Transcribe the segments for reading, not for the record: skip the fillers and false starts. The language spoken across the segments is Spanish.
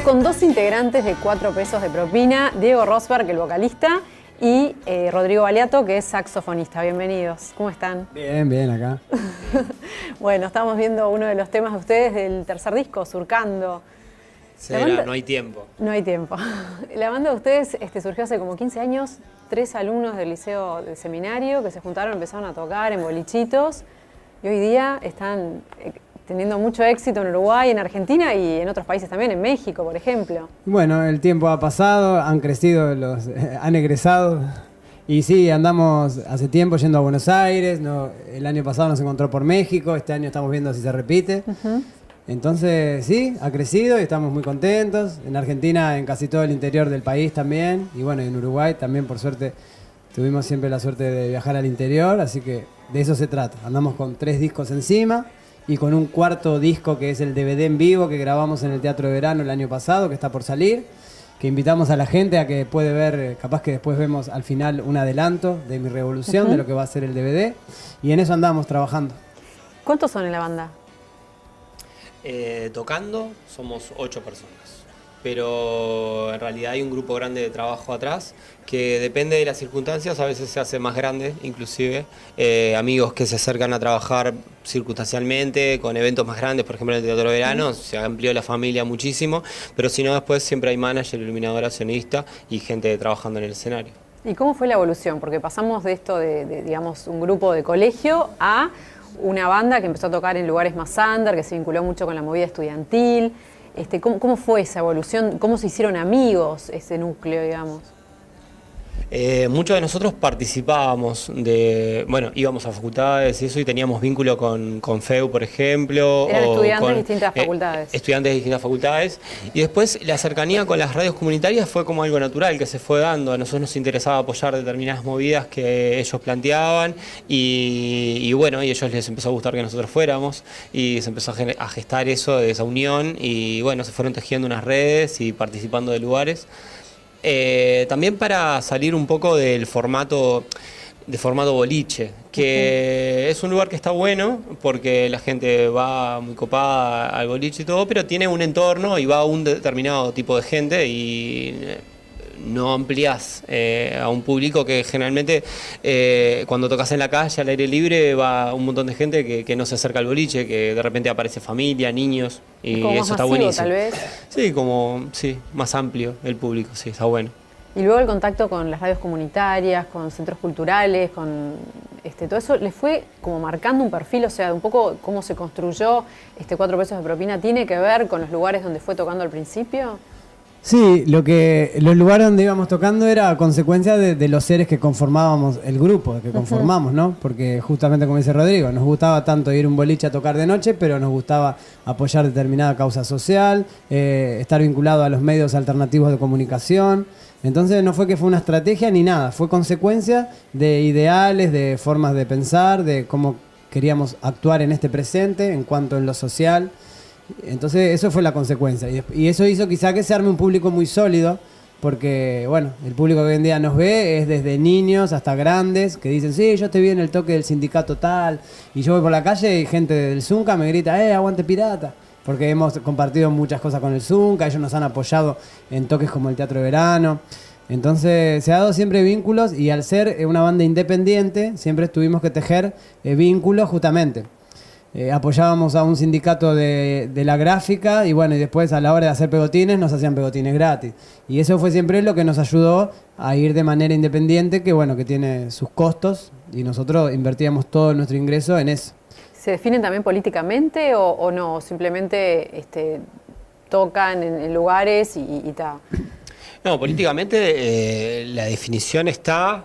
con dos integrantes de 4 pesos de propina, Diego Rosberg, el vocalista, y Rodrigo Baliato, que es saxofonista. Bienvenidos. ¿Cómo están? Bien, bien, acá. Bueno, estamos viendo uno de los temas de ustedes del tercer disco, Surcando. No hay tiempo. No hay tiempo. La banda de ustedes surgió hace como 15 años, 3 alumnos del liceo del seminario que se juntaron, empezaron a tocar en bolichitos y hoy día están teniendo mucho éxito en Uruguay, en Argentina y en otros países también, en México, por ejemplo. Bueno, el tiempo ha pasado, han crecido, han egresado y sí, andamos hace tiempo yendo a Buenos Aires, el año pasado nos encontró por México, este año estamos viendo si se repite. Entonces sí, ha crecido y estamos muy contentos. En Argentina, en casi todo el interior del país también. Y bueno, en Uruguay también, por suerte, tuvimos siempre la suerte de viajar al interior. Así que de eso se trata. Andamos con 3 discos encima y con un 4º disco que es el DVD en vivo que grabamos en el Teatro de Verano el año pasado, que está por salir. Que invitamos a la gente a que puede ver, capaz que después vemos al final un adelanto de Mi Revolución, de lo que va a ser el DVD. Y en eso andamos trabajando. ¿Cuántos son en la banda? Tocando somos 8 personas, pero en realidad hay un grupo grande de trabajo atrás que depende de las circunstancias, a veces se hace más grande inclusive, amigos que se acercan a trabajar circunstancialmente con eventos más grandes, por ejemplo en el Teatro de Verano, se amplió la familia muchísimo, pero si no después siempre hay manager, iluminadora, sonidista y gente trabajando en el escenario. ¿Y cómo fue la evolución? Porque pasamos de esto digamos, un grupo de colegio a una banda que empezó a tocar en lugares más under, que se vinculó mucho con la movida estudiantil. ¿Cómo fue esa evolución? ¿Cómo se hicieron amigos ese núcleo, digamos? Muchos de nosotros participábamos íbamos a facultades y eso y teníamos vínculo con FEU, por ejemplo. Eran estudiantes de distintas facultades. Estudiantes de distintas facultades. Y después la cercanía con las radios comunitarias fue como algo natural que se fue dando. A nosotros nos interesaba apoyar determinadas movidas que ellos planteaban y bueno, y a ellos les empezó a gustar que nosotros fuéramos y se empezó a gestar eso, de esa unión y bueno, se fueron tejiendo unas redes y participando de lugares. También para salir un poco del formato boliche, que es un lugar que está bueno porque la gente va muy copada al boliche y todo, pero tiene un entorno y va un determinado tipo de gente y no ampliás a un público que generalmente cuando tocas en la calle al aire libre va un montón de gente que no se acerca al boliche, que de repente aparece familia, niños y como eso está masivo, buenísimo. Tal vez. Sí, más amplio el público, sí, está bueno. Y luego el contacto con las radios comunitarias, con centros culturales, con todo eso, ¿les fue como marcando un perfil? O sea, un poco cómo se construyó 4 pesos de propina, ¿tiene que ver con los lugares donde fue tocando al principio? Sí, los lugares donde íbamos tocando era consecuencia de los seres que conformábamos el grupo, que conformamos, ¿no? Porque justamente como dice Rodrigo, nos gustaba tanto ir a un boliche a tocar de noche, pero nos gustaba apoyar determinada causa social, estar vinculado a los medios alternativos de comunicación. Entonces no fue que fue una estrategia ni nada, fue consecuencia de ideales, de formas de pensar, de cómo queríamos actuar en este presente en cuanto en lo social. Entonces eso fue la consecuencia y eso hizo quizá que se arme un público muy sólido porque bueno, el público que hoy en día nos ve es desde niños hasta grandes que dicen sí, yo te vi en el toque del sindicato tal y yo voy por la calle y gente del Zunca me grita aguante pirata porque hemos compartido muchas cosas con el Zunca, ellos nos han apoyado en toques como el Teatro de Verano. Entonces se ha dado siempre vínculos y al ser una banda independiente siempre tuvimos que tejer vínculos justamente. Apoyábamos a un sindicato de la gráfica y bueno, y después a la hora de hacer pegotines nos hacían pegotines gratis. Y eso fue siempre lo que nos ayudó a ir de manera independiente, que bueno, que tiene sus costos y nosotros invertíamos todo nuestro ingreso en eso. ¿Se definen también políticamente o no? ¿Simplemente tocan en lugares y tal? No, políticamente la definición está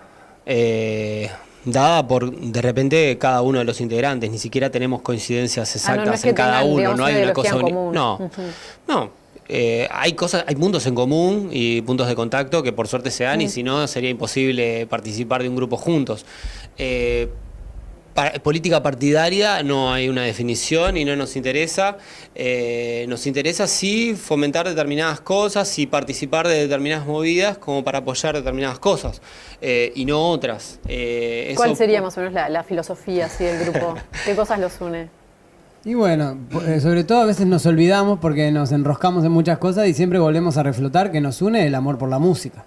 dada por, de repente, cada uno de los integrantes. Ni siquiera tenemos coincidencias exactas no es que en cada tengan, uno. digamos, No hay una cosa común. No. Hay puntos en común y puntos de contacto que por suerte se dan y si no sería imposible participar de un grupo juntos. Política partidaria no hay una definición y no nos interesa. Nos interesa sí fomentar determinadas cosas y participar de determinadas movidas como para apoyar determinadas cosas y no otras. ¿Cuál sería más o menos la filosofía así, del grupo? ¿Qué cosas los une? Y bueno, sobre todo a veces nos olvidamos porque nos enroscamos en muchas cosas y siempre volvemos a reflotar que nos une el amor por la música,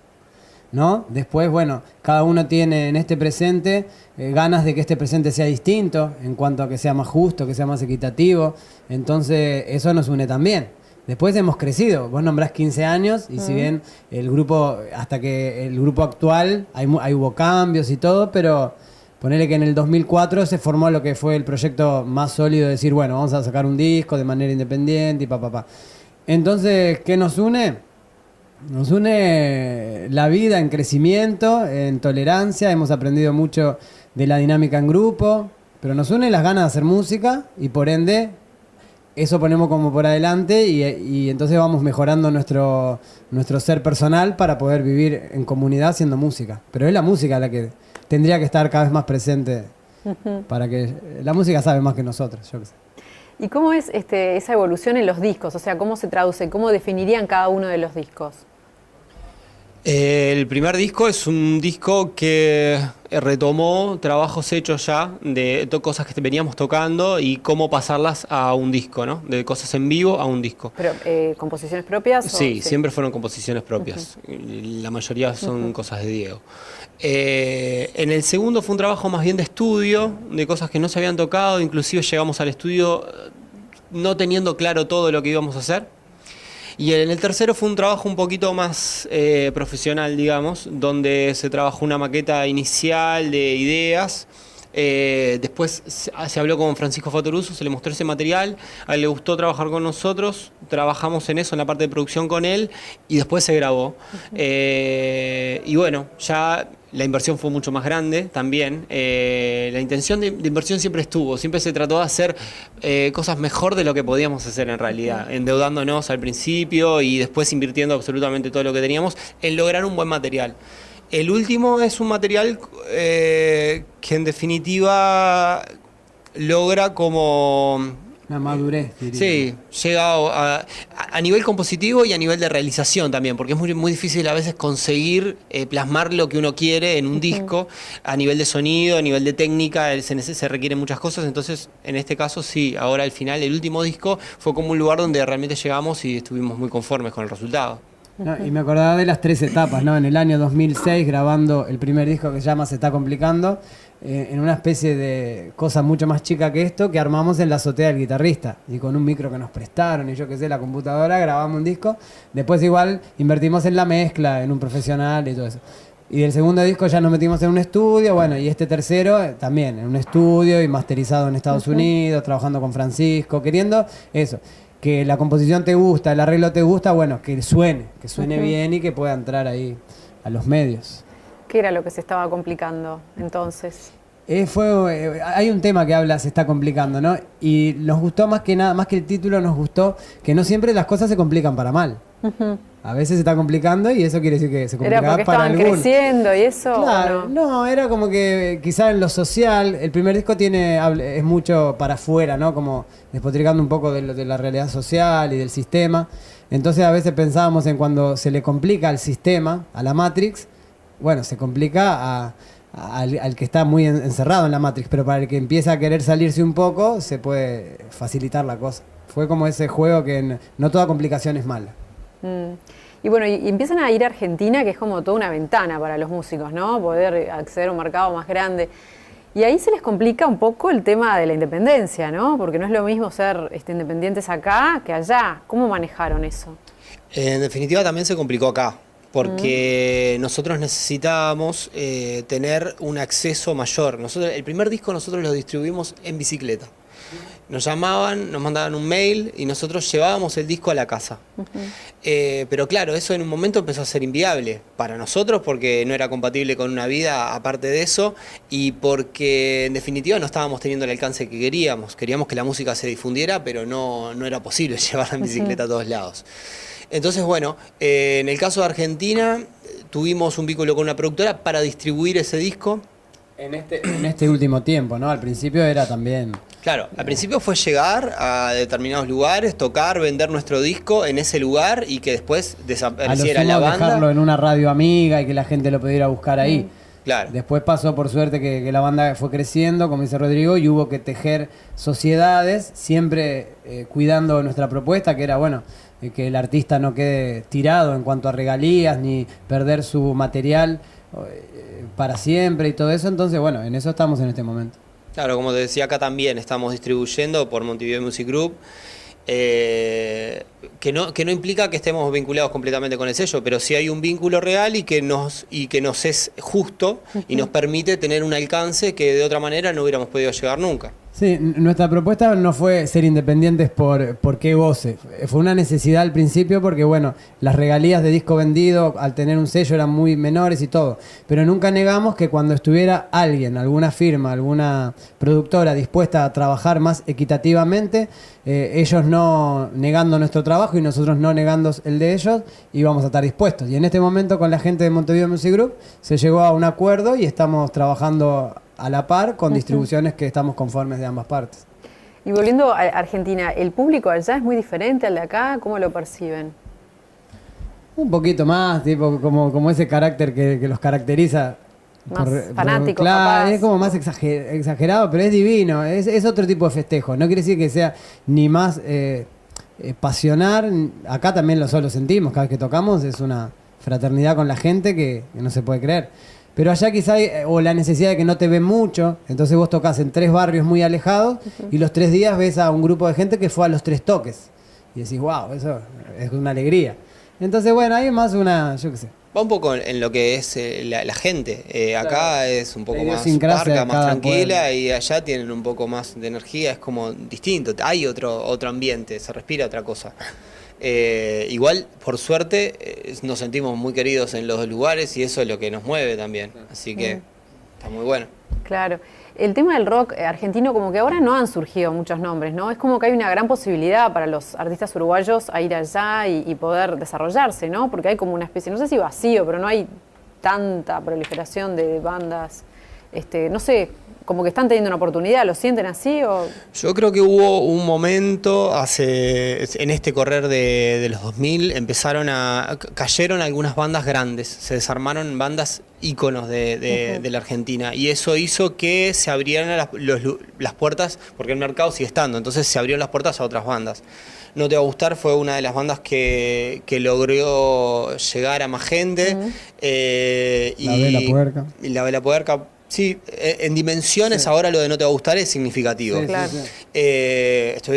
¿no? Después, bueno, cada uno tiene en este presente ganas de que este presente sea distinto en cuanto a que sea más justo, que sea más equitativo. Entonces, eso nos une también. Después hemos crecido. Vos nombrás 15 años y si bien el grupo, hasta que el grupo actual, hubo cambios y todo, pero ponele que en el 2004 se formó lo que fue el proyecto más sólido de decir, bueno, vamos a sacar un disco de manera independiente y pa. Entonces, ¿qué nos une? Nos une la vida en crecimiento, en tolerancia, hemos aprendido mucho de la dinámica en grupo, pero nos une las ganas de hacer música y por ende eso ponemos como por adelante y entonces vamos mejorando nuestro ser personal para poder vivir en comunidad haciendo música. Pero es la música la que tendría que estar cada vez más presente para que la música sabe más que nosotros, yo qué sé. ¿Y cómo es esa evolución en los discos? O sea, ¿cómo se traduce? ¿Cómo definirían cada uno de los discos? El primer disco es un disco que retomó trabajos hechos ya de cosas que veníamos tocando y cómo pasarlas a un disco, ¿no? De cosas en vivo a un disco. ¿Pero composiciones propias? Sí, siempre fueron composiciones propias. La mayoría son cosas de Diego. En el segundo fue un trabajo más bien de estudio, de cosas que no se habían tocado, inclusive llegamos al estudio no teniendo claro todo lo que íbamos a hacer. Y en el tercero fue un trabajo un poquito más profesional, digamos, donde se trabajó una maqueta inicial de ideas. Después se habló con Francisco Fattoruso, se le mostró ese material, a él le gustó trabajar con nosotros, trabajamos en eso, en la parte de producción con él, y después se grabó. Y bueno, ya la inversión fue mucho más grande también. La intención de inversión siempre estuvo, siempre se trató de hacer cosas mejor de lo que podíamos hacer en realidad, endeudándonos al principio y después invirtiendo absolutamente todo lo que teníamos en lograr un buen material. El último es un material que en definitiva logra como... La madurez, diría. Sí, llega a nivel compositivo y a nivel de realización también, porque es muy difícil a veces conseguir plasmar lo que uno quiere en un disco, a nivel de sonido, a nivel de técnica, se requieren muchas cosas, entonces en este caso sí, ahora al final, el último disco fue como un lugar donde realmente llegamos y estuvimos muy conformes con el resultado. No, y me acordaba de las 3 etapas, ¿no? En el año 2006 grabando el primer disco que se llama Se Está Complicando, en una especie de cosa mucho más chica que esto, que armamos en la azotea del guitarrista, y con un micro que nos prestaron, y yo qué sé, la computadora, grabamos un disco. Después igual invertimos en la mezcla, en un profesional y todo eso. Y del segundo disco ya nos metimos en un estudio, bueno, y este tercero también, en un estudio y masterizado en Estados Unidos, trabajando con Francisco, queriendo eso. Que la composición te gusta, el arreglo te gusta, bueno, que suene bien y que pueda entrar ahí a los medios. ¿Qué era lo que se estaba complicando entonces? Hay un tema que habla, se está complicando, ¿no? Y nos gustó más que nada, más que el título, nos gustó que no siempre las cosas se complican para mal. A veces se está complicando y eso quiere decir que se complicaba para algunos. ¿Era porque estaban creciendo y eso? Claro, no, era como que quizá en lo social, el primer disco es mucho para afuera, ¿no? Como despotricando un poco de la realidad social y del sistema. Entonces a veces pensábamos en cuando se le complica al sistema, a la Matrix, bueno, se complica al que está muy encerrado en la Matrix, pero para el que empieza a querer salirse un poco, se puede facilitar la cosa. Fue como ese juego que no toda complicación es mala. Y bueno, y empiezan a ir a Argentina, que es como toda una ventana para los músicos, ¿no? Poder acceder a un mercado más grande. Y ahí se les complica un poco el tema de la independencia, ¿no? Porque no es lo mismo ser independientes acá que allá. ¿Cómo manejaron eso? En definitiva también se complicó acá, porque nosotros necesitábamos tener un acceso mayor. El primer disco nosotros lo distribuimos en bicicleta. Nos llamaban, nos mandaban un mail y nosotros llevábamos el disco a la casa. Pero claro, eso en un momento empezó a ser inviable para nosotros porque no era compatible con una vida aparte de eso y porque en definitiva no estábamos teniendo el alcance que queríamos. Queríamos que la música se difundiera, pero no era posible llevarla en bicicleta a todos lados. Entonces, bueno, en el caso de Argentina tuvimos un vínculo con una productora para distribuir ese disco. En este último tiempo, ¿no? Al principio era también... Claro, al principio fue llegar a determinados lugares, tocar, vender nuestro disco en ese lugar y que después desapareciera la banda. Dejarlo en una radio amiga y que la gente lo pudiera buscar ahí. Claro. Después pasó, por suerte, que la banda fue creciendo, como dice Rodrigo, y hubo que tejer sociedades, siempre cuidando nuestra propuesta, que era, bueno, que el artista no quede tirado en cuanto a regalías, ni perder su material para siempre y todo eso. Entonces, bueno, en eso estamos en este momento. Claro, como te decía, acá también estamos distribuyendo por Montevideo Music Group, que no implica que estemos vinculados completamente con el sello, pero sí hay un vínculo real y que nos es justo y nos permite tener un alcance que de otra manera no hubiéramos podido llegar nunca. Sí, nuestra propuesta no fue ser independientes por qué goce. Fue una necesidad al principio porque, bueno, las regalías de disco vendido al tener un sello eran muy menores y todo. Pero nunca negamos que cuando estuviera alguien, alguna firma, alguna productora dispuesta a trabajar más equitativamente, ellos no negando nuestro trabajo y nosotros no negando el de ellos, íbamos a estar dispuestos. Y en este momento con la gente de Montevideo Music Group se llegó a un acuerdo y estamos trabajando a la par con distribuciones que estamos conformes de ambas partes. Y volviendo a Argentina, ¿el público allá es muy diferente al de acá? ¿Cómo lo perciben? Un poquito más, tipo como ese carácter que los caracteriza. Más fanático, claro, capaz. es como más exagerado, pero es divino, es otro tipo de festejo. No quiere decir que sea ni más pasional. Acá también lo sentimos, cada vez que tocamos es una fraternidad con la gente que no se puede creer. Pero allá quizá hay o la necesidad de que no te ven mucho, entonces vos tocas en 3 barrios muy alejados y los 3 días ves a un grupo de gente que fue a los 3 toques. Y decís, wow, eso es una alegría. Entonces, bueno, hay más yo qué sé. Va un poco en lo que es la gente. Acá Claro. es un poco La más idiosincrasia parca, de más cada tranquila, pueblo. y allá tienen un poco más de energía, es como distinto. Hay otro ambiente, se respira otra cosa. Igual, por suerte, nos sentimos muy queridos en los dos lugares y eso es lo que nos mueve también. Así que está muy bueno. Claro. El tema del rock argentino, como que ahora no han surgido muchos nombres, ¿no? Es como que hay una gran posibilidad para los artistas uruguayos a ir allá y poder desarrollarse, ¿no? Porque hay como una especie, no sé si vacío, pero no hay tanta proliferación de bandas. No sé, como que están teniendo una oportunidad, ¿lo sienten así o...? Yo creo que hubo un momento en este correr de los 2000, cayeron algunas bandas grandes, se desarmaron bandas íconos de la Argentina y eso hizo que se abrieran las puertas, porque el mercado sigue estando, entonces se abrieron las puertas a otras bandas. No Te Va a Gustar fue una de las bandas que logró llegar a más gente. La Vela Puerca. Y La Vela Puerca. Sí, en dimensiones ahora lo de No Te Va a Gustar es significativo. Sí, Claro.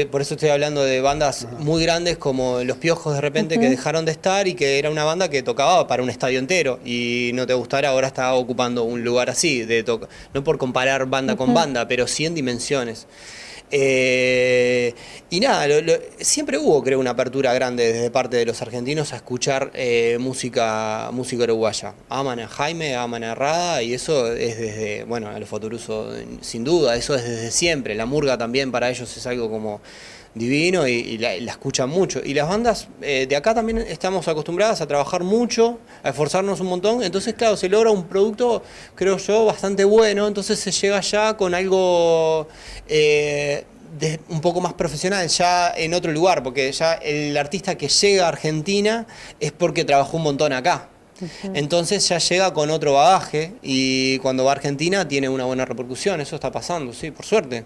Por eso estoy hablando de bandas muy grandes como Los Piojos de repente que dejaron de estar y que era una banda que tocaba para un estadio entero y No Te Va a Gustar ahora está ocupando un lugar así, no por comparar banda con banda, pero sí en dimensiones. Y nada, siempre hubo, creo, una apertura grande desde parte de los argentinos a escuchar música uruguaya. Aman a Jaime, aman a Rada, y eso es desde, bueno, a los Fatoruso sin duda, eso es desde siempre. La murga también para ellos es algo como divino y la escuchan mucho. Y las bandas de acá también estamos acostumbradas a trabajar mucho, a esforzarnos un montón, entonces claro, se logra un producto, creo yo, bastante bueno, entonces se llega ya con algo un poco más profesional, ya en otro lugar, porque ya el artista que llega a Argentina es porque trabajó un montón acá. Entonces ya llega con otro bagaje y cuando va a Argentina tiene una buena repercusión, eso está pasando, sí, por suerte.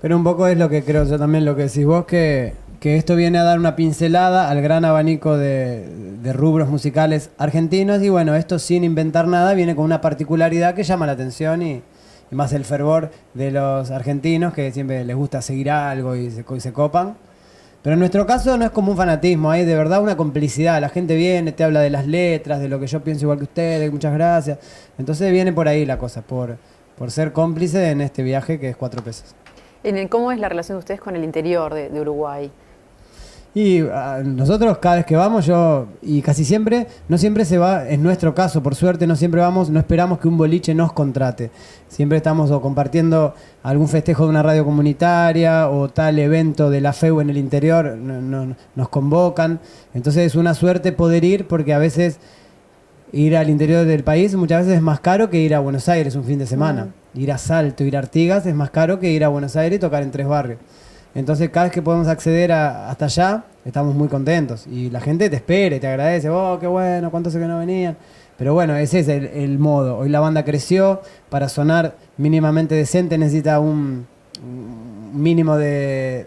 Pero un poco es lo que creo yo también, lo que decís vos, que esto viene a dar una pincelada al gran abanico de rubros musicales argentinos y bueno, esto sin inventar nada viene con una particularidad que llama la atención y más el fervor de los argentinos que siempre les gusta seguir algo y se copan. Pero en nuestro caso no es como un fanatismo, hay de verdad una complicidad, la gente viene, te habla de las letras, de lo que yo pienso igual que ustedes, muchas gracias. Entonces viene por ahí la cosa, por ser cómplice en este viaje que es 4 pesos. ¿Cómo es la relación de ustedes con el interior de Uruguay? Y nosotros cada vez que vamos, y casi siempre, no siempre se va, en nuestro caso, por suerte, no siempre vamos, no esperamos que un boliche nos contrate. Siempre estamos o compartiendo algún festejo de una radio comunitaria o tal evento de la FEU en el interior, nos convocan. Entonces es una suerte poder ir porque a veces ir al interior del país muchas veces es más caro que ir a Buenos Aires un fin de semana. Ir a Salto, ir a Artigas es más caro que ir a Buenos Aires y tocar en 3 barrios. Entonces cada vez que podemos acceder hasta allá, estamos muy contentos. Y la gente te espera y te agradece. Oh, qué bueno, cuánto sé que no venían. Pero bueno, ese es el modo. Hoy la banda creció, para sonar mínimamente decente necesita un mínimo de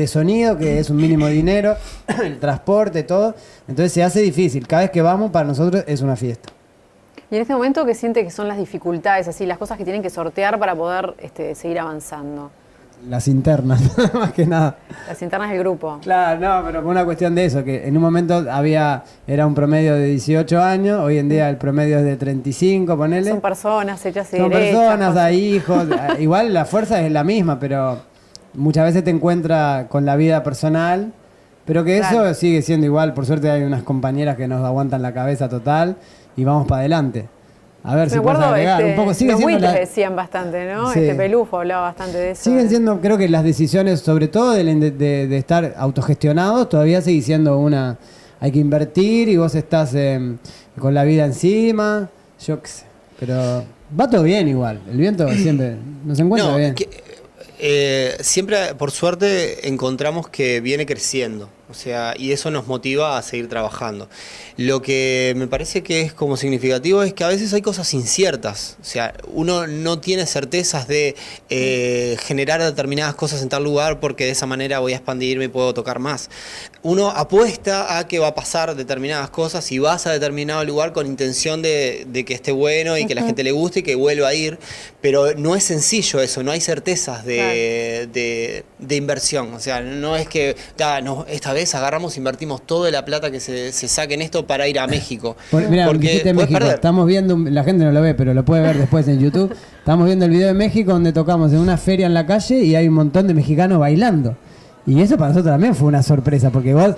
sonido, que es un mínimo de dinero, el transporte, todo. Entonces se hace difícil. Cada vez que vamos, para nosotros es una fiesta. Y en este momento, ¿qué siente que son las dificultades, así, las cosas que tienen que sortear para poder seguir avanzando? Las internas, más que nada. Las internas del grupo. Claro, no, pero por una cuestión de eso, que en un momento era un promedio de 18 años, hoy en día el promedio es de 35, ponele. Son personas hechas y Son derechas. personas, hay hijos, igual la fuerza es la misma, pero muchas veces te encuentras con la vida personal, pero que Claro. eso sigue siendo igual. Por suerte hay unas compañeras que nos aguantan la cabeza total y vamos para adelante. A ver si puedes agregar un poco. Sigue los siendo buitres decían bastante, ¿no? Sí. Pelufo hablaba bastante de eso. Siguen siendo, creo que las decisiones, sobre todo de estar autogestionados, todavía sigue siendo hay que invertir y vos estás con la vida encima, yo qué sé. Pero va todo bien igual, el viento siempre nos encuentra bien. Siempre, por suerte, encontramos que viene creciendo, o sea, y eso nos motiva a seguir trabajando. Lo que me parece que es como significativo es que a veces hay cosas inciertas, o sea, uno no tiene certezas de generar determinadas cosas en tal lugar porque de esa manera voy a expandirme y puedo tocar más. Uno apuesta a que va a pasar determinadas cosas y vas a determinado lugar con intención de que esté bueno y que la gente le guste y que vuelva a ir, pero no es sencillo eso, no hay certezas de inversión, o sea, no es que esta vez agarramos, invertimos toda la plata que se saque en esto para ir a México. Mira, porque dijiste puedes México, perder. estamos viendo, la gente no lo ve, pero lo puede ver después en YouTube. Estamos viendo el video de México donde tocamos en una feria en la calle y hay un montón de mexicanos bailando. Y eso para nosotros también fue una sorpresa, porque vos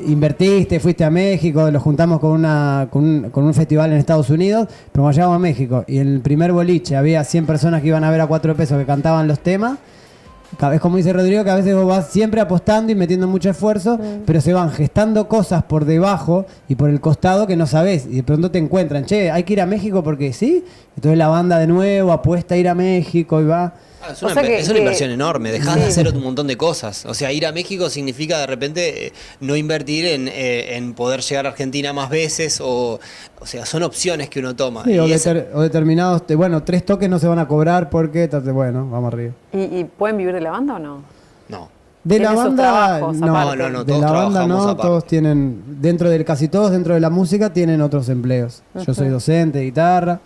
invertiste, fuiste a México, lo juntamos con un festival en Estados Unidos, pero cuando llegamos a México y en el primer boliche había 100 personas que iban a ver a 4 pesos que cantaban los temas. Es como dice Rodrigo, que a veces vos vas siempre apostando y metiendo mucho esfuerzo, pero se van gestando cosas por debajo y por el costado que no sabés. Y de pronto te encuentran, che, hay que ir a México porque sí. Entonces la banda de nuevo apuesta a ir a México y va. Es O una, sea que- es una que- inversión enorme, dejás de hacer un montón de cosas. O sea, ir a México significa de repente no invertir en poder llegar a Argentina más veces, o sea, son opciones que uno toma. Sí, Y o, ese- o determinados, 3 toques no se van a cobrar porque, bueno, vamos arriba. ¿Y pueden vivir de la banda o no? no. De la Tienen sus banda, trabajos no, aparte. No, de todos la banda trabajamos no, aparte. todos tienen, casi todos dentro de la música tienen otros empleos. Yo soy docente de guitarra,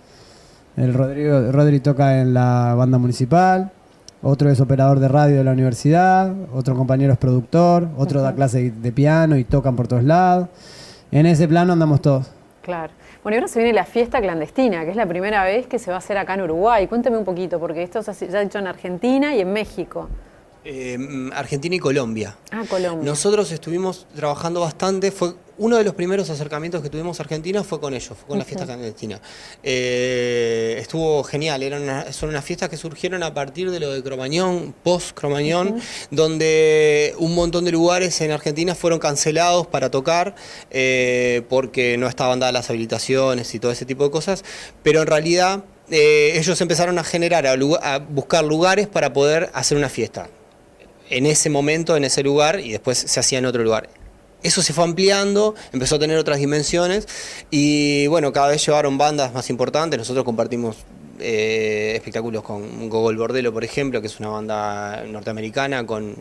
Rodri toca en la banda municipal, otro es operador de radio de la universidad, otro compañero es productor, otro da clase de piano y tocan por todos lados. En ese plano andamos todos. Claro. Bueno, y ahora se viene la fiesta clandestina, que es la primera vez que se va a hacer acá en Uruguay. Cuéntame un poquito, porque esto se ha hecho en Argentina y en México. Argentina y Colombia. Ah, Colombia. Nosotros estuvimos trabajando bastante, fue uno de los primeros acercamientos que tuvimos a Argentina fue con ellos, fue con la fiesta clandestina. Estuvo genial, son unas fiestas que surgieron a partir de lo de Cromañón, post-Cromañón, donde un montón de lugares en Argentina fueron cancelados para tocar porque no estaban dadas las habilitaciones y todo ese tipo de cosas, pero en realidad ellos empezaron a generar, a buscar lugares para poder hacer una fiesta. En ese momento, en ese lugar, y después se hacía en otro lugar. Eso se fue ampliando, empezó a tener otras dimensiones y bueno, cada vez llevaron bandas más importantes. Nosotros compartimos espectáculos con Gogol Bordello, por ejemplo, que es una banda norteamericana con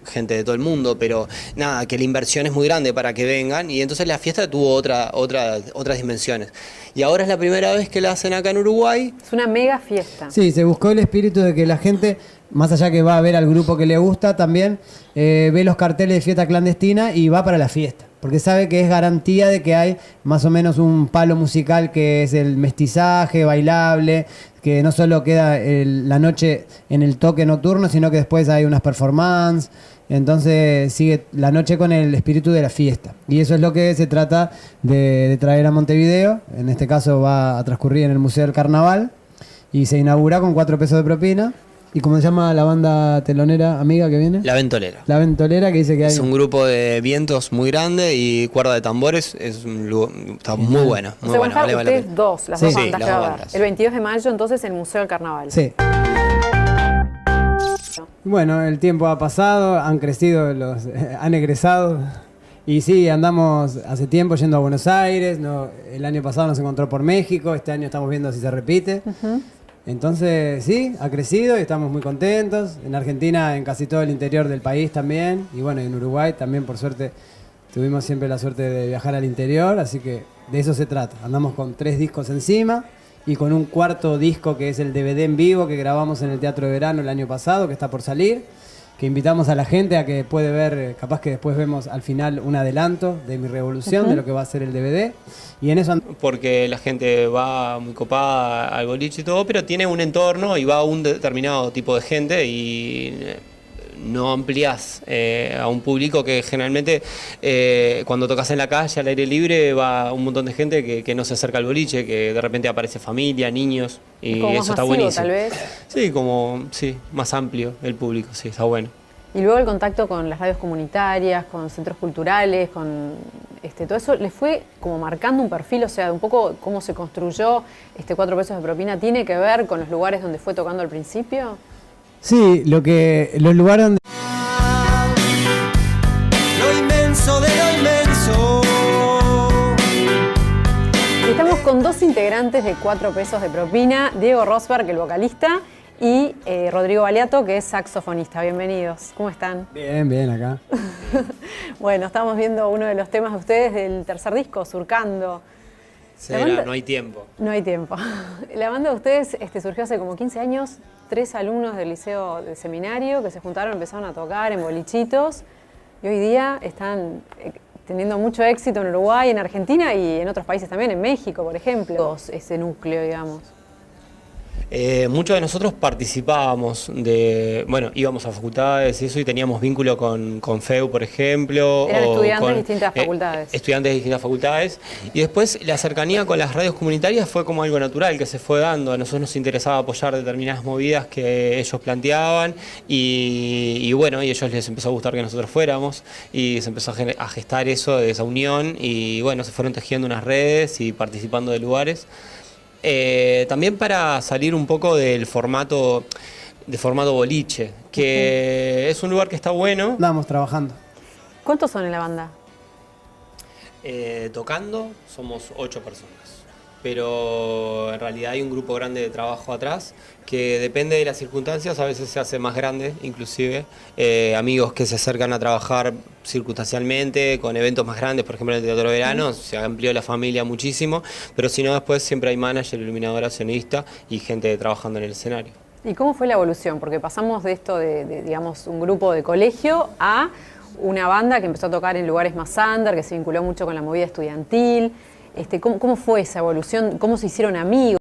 gente de todo el mundo, pero nada, que la inversión es muy grande para que vengan y entonces la fiesta tuvo otras dimensiones. Y ahora es la primera vez que la hacen acá en Uruguay. Es una mega fiesta. Sí, se buscó el espíritu de que la gente, más allá que va a ver al grupo que le gusta, también ve los carteles de fiesta clandestina y va para la fiesta. Porque sabe que es garantía de que hay más o menos un palo musical que es el mestizaje, bailable, que no solo queda la noche en el toque nocturno, sino que después hay unas performances. Entonces sigue la noche con el espíritu de la fiesta. Y eso es lo que se trata de traer a Montevideo. En este caso va a transcurrir en el Museo del Carnaval y se inaugura con 4 pesos de propina. ¿Y cómo se llama la banda telonera amiga que viene? La Ventolera. La Ventolera, que dice que hay... Es un grupo de vientos muy grande y cuerda de tambores. Está muy bueno. O Muy sea, bueno. van a vale estar la ustedes pena. dos, las Sí. dos Sí, bandas las que va a dos haber. bandas. El 22 de mayo, entonces, en el Museo del Carnaval. Sí. Bueno, el tiempo ha pasado, han crecido, han egresado Y sí, andamos hace tiempo yendo a Buenos Aires, el año pasado nos encontró por México, este año estamos viendo si se repite. Entonces sí, ha crecido y estamos muy contentos. En Argentina, en casi todo el interior del país también. Y bueno, en Uruguay también, por suerte, tuvimos siempre la suerte de viajar al interior, así que de eso se trata. Andamos con 3 discos encima y con un 4º disco que es el DVD en vivo que grabamos en el Teatro de Verano el año pasado, que está por salir, que invitamos a la gente a que puede ver, capaz que después vemos al final un adelanto de Mi Revolución, de lo que va a ser el DVD. Y en eso porque la gente va muy copada al boliche y todo, pero tiene un entorno y va a un determinado tipo de gente y no ampliás a un público que generalmente cuando tocas en la calle, al aire libre, va un montón de gente que no se acerca al boliche, que de repente aparece familia, niños, y como eso está masivo, buenísimo. tal vez. Sí, más amplio el público, sí, está bueno. Y luego el contacto con las radios comunitarias, con centros culturales, con todo eso, ¿les fue como marcando un perfil? O sea, un poco cómo se construyó 4 pesos de propina, ¿tiene que ver con los lugares donde fue tocando al principio? sí, los lugares donde... Lo inmenso de lo inmenso. Estamos con 2 integrantes de 4 pesos de propina, Diego Rosberg, el vocalista, y Rodrigo Baliato, que es saxofonista. Bienvenidos, ¿cómo están? Bien, acá. Bueno, estamos viendo uno de los temas de ustedes del tercer disco, Surcando. No hay tiempo. No hay tiempo. La banda de ustedes surgió hace como 15 años, 3 alumnos del liceo de seminario que se juntaron, empezaron a tocar en bolichitos y hoy día están teniendo mucho éxito en Uruguay, en Argentina y en otros países también, en México, por ejemplo. Ese núcleo, digamos. Muchos de nosotros participábamos íbamos a facultades y eso, y teníamos vínculo con FEU, por ejemplo. Eran estudiantes con, de distintas facultades. Estudiantes de distintas facultades. Y después la cercanía con las radios comunitarias fue como algo natural que se fue dando. A nosotros nos interesaba apoyar determinadas movidas que ellos planteaban y bueno, y a ellos les empezó a gustar que nosotros fuéramos y se empezó a gestar eso, de esa unión, y bueno, se fueron tejiendo unas redes y participando de lugares. También para salir un poco del formato boliche, que es un lugar que está bueno. Andamos trabajando. ¿Cuántos son en la banda? Tocando somos 8 personas, pero en realidad hay un grupo grande de trabajo atrás que depende de las circunstancias, a veces se hace más grande inclusive, amigos que se acercan a trabajar circunstancialmente con eventos más grandes, por ejemplo en el Teatro de Verano se amplió la familia muchísimo, pero si no después siempre hay manager, iluminadora, sonidista y gente trabajando en el escenario. ¿Y cómo fue la evolución? Porque pasamos de esto de digamos, un grupo de colegio a una banda que empezó a tocar en lugares más under, que se vinculó mucho con la movida estudiantil. ¿Cómo fue esa evolución? ¿Cómo se hicieron amigos?